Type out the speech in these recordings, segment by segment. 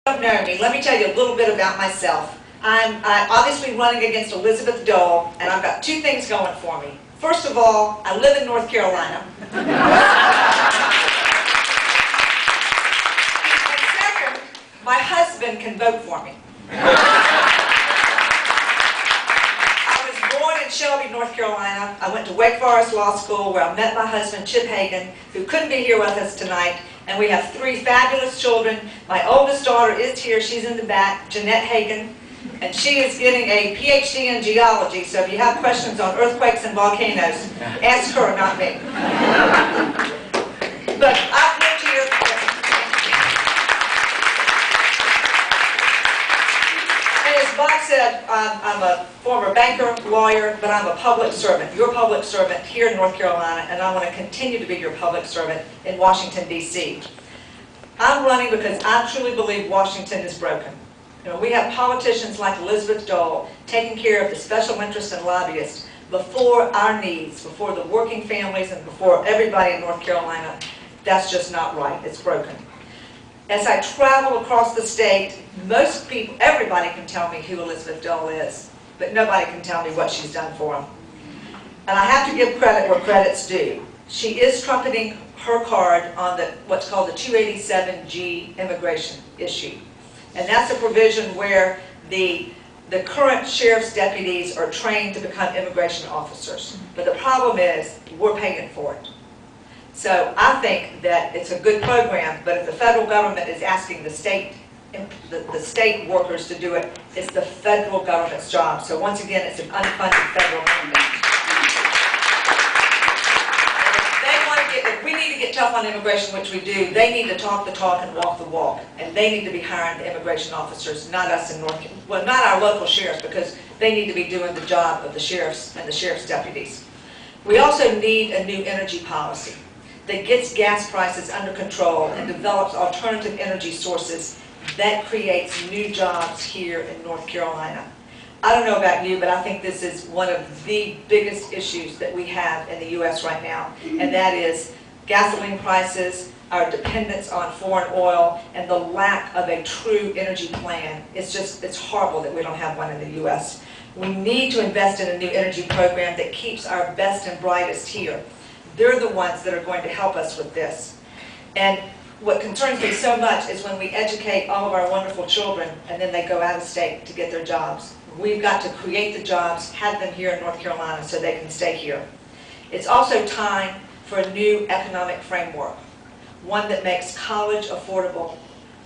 Don't know me, let me tell you a little bit about myself. I'm obviously running against Elizabeth Dole, and I've got two things going for me. First of all, I live in North Carolina. And second, my husband can vote for me. I was born in Shelby, North Carolina. I went to Wake Forest Law School where I met my husband, Chip Hagan, who couldn't be here with us tonight. And we have three fabulous children. My oldest daughter is here. She's in the back, Jeanette Hagan. And she is getting a PhD in geology. So if you have questions on earthquakes and volcanoes, ask her, not me. But I've lived here. And as Bob said, I'm a former banker, lawyer, but I'm a public servant. Your public servant here in North Carolina, and I want to continue to be your public servant in Washington, D.C. I'm running because I truly believe Washington is broken. You know, we have politicians like Elizabeth Dole taking care of the special interests and lobbyists before our needs, before the working families, and before everybody in North Carolina. That's just not right. It's broken. As I travel across the state, most people, everybody can tell me who Elizabeth Dole is, but nobody can tell me what she's done for them. And I have to give credit where credit's due. She is trumpeting her card on what's called the 287G immigration issue. And that's a provision where the current sheriff's deputies are trained to become immigration officers. But the problem is, we're paying for it. So I think that it's a good program, but if the federal government is asking the state workers to do it, it's the federal government's job. So once again, it's an unfunded federal mandate. If we need to get tough on immigration, which we do, they need to talk the talk and walk the walk. And they need to be hiring the immigration officers, not us in North Carolina. Well, not our local sheriffs, because they need to be doing the job of the sheriffs and the sheriff's deputies. We also need a new energy policy that gets gas prices under control and develops alternative energy sources that creates new jobs here in North Carolina. I don't know about you, but I think this is one of the biggest issues that we have in the U.S. right now, and that is gasoline prices, our dependence on foreign oil, and the lack of a true energy plan. It's horrible that we don't have one in the U.S. We need to invest in a new energy program that keeps our best and brightest here. They're the ones that are going to help us with this. And what concerns me so much is when we educate all of our wonderful children and then they go out of state to get their jobs. We've got to create the jobs, have them here in North Carolina so they can stay here. It's also time for a new economic framework, one that makes college affordable,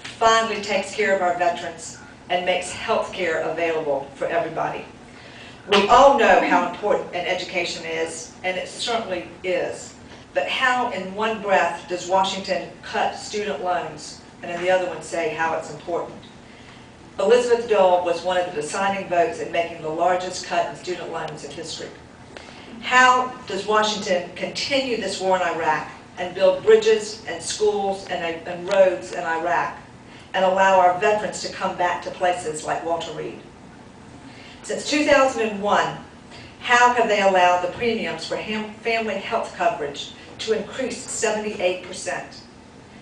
finally takes care of our veterans, and makes health care available for everybody. We all know how important an education is, and it certainly is. But how in one breath does Washington cut student loans and in the other one say how it's important? Elizabeth Dole was one of the deciding votes in making the largest cut in student loans in history. How does Washington continue this war in Iraq and build bridges and schools and roads in Iraq and allow our veterans to come back to places like Walter Reed? Since 2001, how have they allowed the premiums for family health coverage to increase 78%?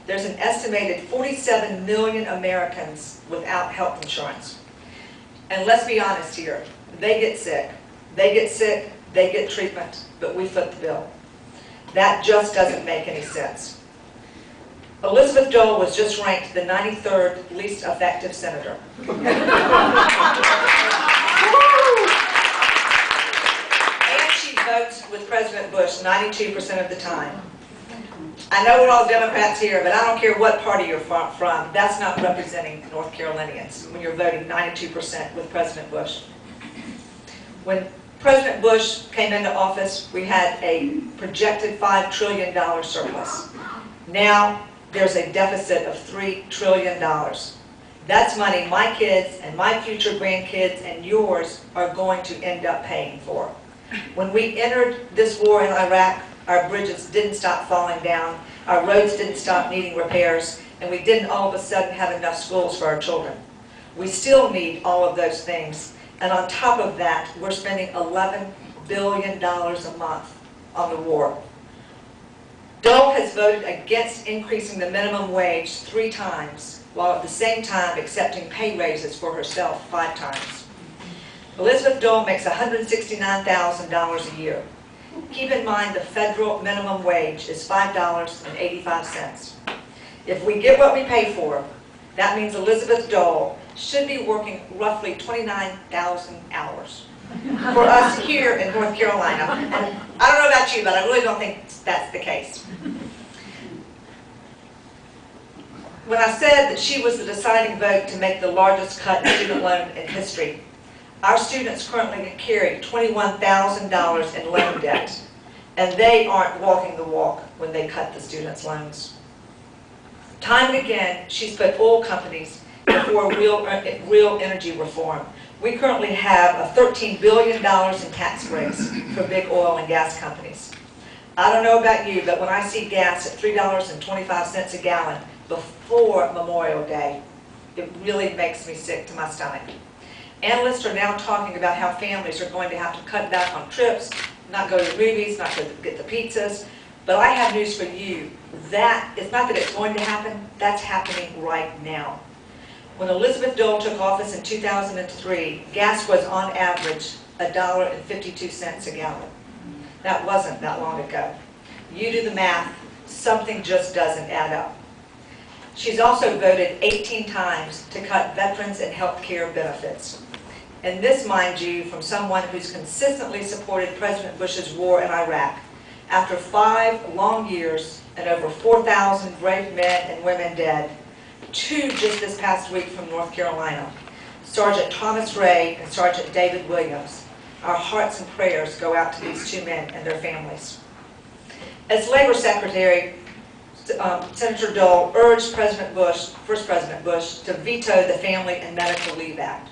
There's an estimated 47 million Americans without health insurance. And let's be honest here, they get sick, they get treatment, but we foot the bill. That just doesn't make any sense. Elizabeth Dole was just ranked the 93rd least effective senator. And she votes with President Bush 92% of the time. I know we're all Democrats here, but I don't care what party you're from. That's not representing North Carolinians when you're voting 92% with President Bush. When President Bush came into office, we had a projected $5 trillion surplus. Now there's a deficit of $3 trillion. That's money my kids and my future grandkids and yours are going to end up paying for. When we entered this war in Iraq, our bridges didn't stop falling down, our roads didn't stop needing repairs, and we didn't all of a sudden have enough schools for our children. We still need all of those things, and on top of that, we're spending $11 billion a month on the war. Dole has voted against increasing the minimum wage 3 times while at the same time accepting pay raises for herself 5 times. Elizabeth Dole makes $169,000 a year. Keep in mind the federal minimum wage is $5.85. If we get what we pay for, that means Elizabeth Dole should be working roughly 29,000 hours for us here in North Carolina. And I don't know about you, but I really don't think that's the case. When I said that she was the deciding vote to make the largest cut in student loan in history, our students currently carry $21,000 in loan debt, and they aren't walking the walk when they cut the students' loans. Time and again, she's put oil companies before real energy reform. We currently have $13 billion in tax breaks for big oil and gas companies. I don't know about you, but when I see gas at $3.25 a gallon before Memorial Day, it really makes me sick to my stomach. Analysts are now talking about how families are going to have to cut back on trips, not go to the movies, not go to get the pizzas. But I have news for you. It's not that it's going to happen, that's happening right now. When Elizabeth Dole took office in 2003, gas was on average $1.52 a gallon. That wasn't that long ago. You do the math, something just doesn't add up. She's also voted 18 times to cut veterans and health care benefits. And this, mind you, from someone who's consistently supported President Bush's war in Iraq. After 5 long years and over 4,000 brave men and women dead, 2 just this past week from North Carolina, Sergeant Thomas Ray and Sergeant David Williams. Our hearts and prayers go out to these 2 men and their families. As Labor Secretary, Senator Dole urged First President Bush, to veto the Family and Medical Leave Act.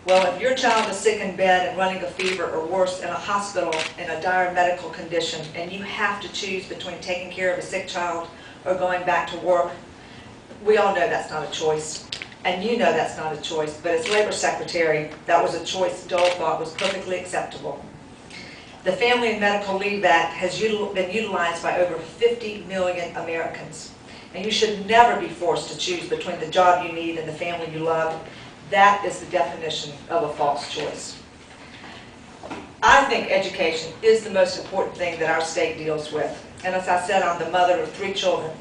Well, if your child is sick in bed and running a fever or worse in a hospital in a dire medical condition, and you have to choose between taking care of a sick child or going back to work, we all know that's not a choice. And you know that's not a choice, but as Labor Secretary, that was a choice Dole thought was perfectly acceptable. The Family and Medical Leave Act has been utilized by over 50 million Americans. And you should never be forced to choose between the job you need and the family you love. That is the definition of a false choice. I think education is the most important thing that our state deals with. And as I said, I'm the mother of 3 children.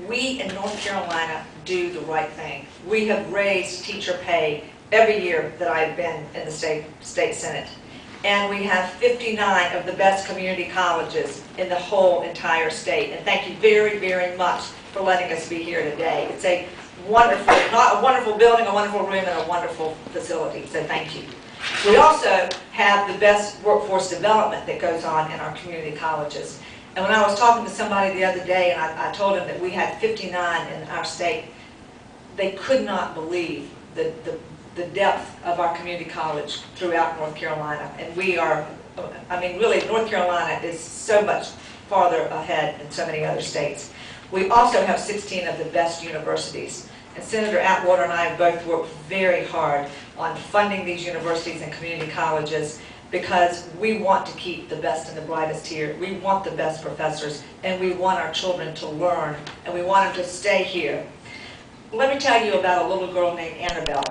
We in North Carolina do the right thing. We have raised teacher pay every year that I've been in the state Senate. And we have 59 of the best community colleges in the whole entire state. And thank you very, very much for letting us be here today. It's a wonderful, not a wonderful building, a wonderful room, and a wonderful facility. So thank you. We also have the best workforce development that goes on in our community colleges. And when I was talking to somebody the other day, and I told them that we had 59 in our state, they could not believe the depth of our community college throughout North Carolina. And we are, I mean, really, North Carolina is so much farther ahead than so many other states. We also have 16 of the best universities. And Senator Atwater and I have both worked very hard on funding these universities and community colleges because we want to keep the best and the brightest here. We want the best professors, and we want our children to learn, and we want them to stay here. Let me tell you about a little girl named Annabelle.